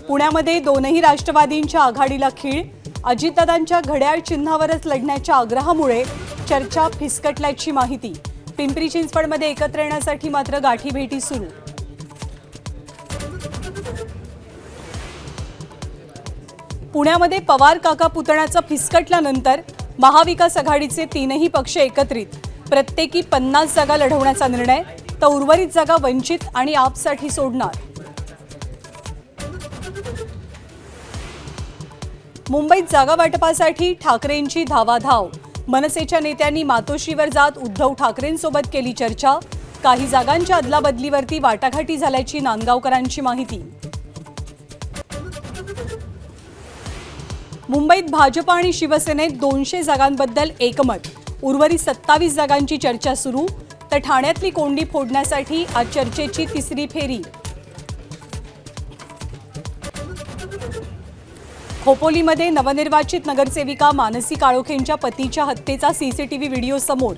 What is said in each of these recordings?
पुण्यामध्ये दोनही राष्ट्रवादींच्या आघाडीला खीळ. अजितदादांच्या घड्याळ चिन्हावरच लढण्याच्या आग्रहामुळे चर्चा फिसकटल्याची माहिती. पिंपरी चिंचवडमध्ये एकत्र येण्यासाठी मात्र गाठीभेटी सुरू. पुण्यामध्ये पवार काका पुतण्याचा फिसकटल्यानंतर महाविकास आघाडीचे तीनही पक्ष एकत्रित. प्रत्येकी 50 जागा लढवण्याचा निर्णय, तर उर्वरित जागा वंचित आणि आपसाठी सोडणार. मुंबईत जागा वाटपासाठी ठाकरेंची धावाधाव. मनसेच्या नेत्यांनी मातोश्रीवर जात उद्धव ठाकरेंसोबत केली चर्चा. काही जागांच्या अदलाबदलीवरती वाटाघाटी झाल्याची नांदगावकरांची माहिती. मुंबईत भाजप आणि शिवसेनेत 200 जागांबद्दल एकमत. उर्वरित 27 जागांची चर्चा सुरू. तर ठाण्यातली कोंडी फोडण्यासाठी आज चर्चेची तिसरी फेरी. खोपोलीमध्ये नवनिर्वाचित नगरसेविका मानसी काळोखेंच्या पतीच्या हत्येचा सीसीटीव्ही व्हिडिओ समोर.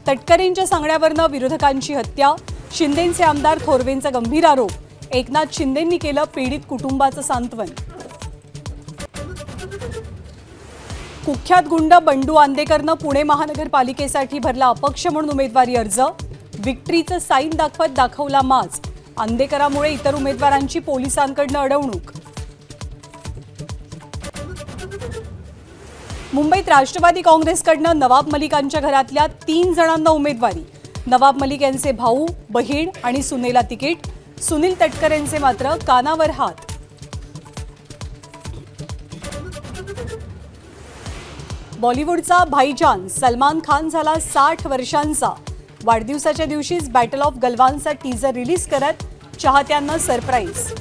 तटकरेंच्या सांगण्यावरनं विरोधकांची हत्या. शिंदेंचे आमदार थोरवेंचा गंभीर आरोप. एकनाथ शिंदेंनी केलं पीडित कुटुंबाचं सांत्वन. कुख्यात गुंड बंडू आंदेकरनं पुणे महानगरपालिकेसाठी भरला अपक्ष म्हणून उमेदवारी अर्ज. विक्ट्रीचं साईन दाखवत दाखवला माज. आंदेकरामुळे इतर उमेदवारांची पोलिसांकडनं अडवणूक. मुंबईत राष्ट्रवादी काँग्रेसकडनं नवाब मलिकांच्या घरातल्या 3 जणांना उमेदवारी. नवाब मलिक यांचे भाऊ, बहीण आणि सुनेला तिकीट. सुनील तटकरेंचे मात्र कानावर हात. बॉलिवूडचा भाईजान सलमान खान झाला 60 वर्षांचा. वाढदिवसाच्या दिवशीच बॅटल ऑफ गलवानचा टीझर रिलीज करत चाहत्यांना सरप्राईज.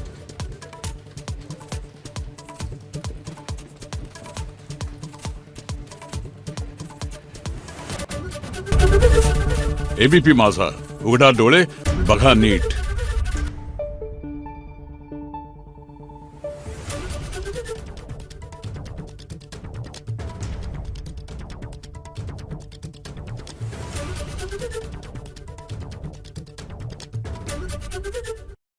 एबीपी माझा, उघडा डोळे बघा नीट.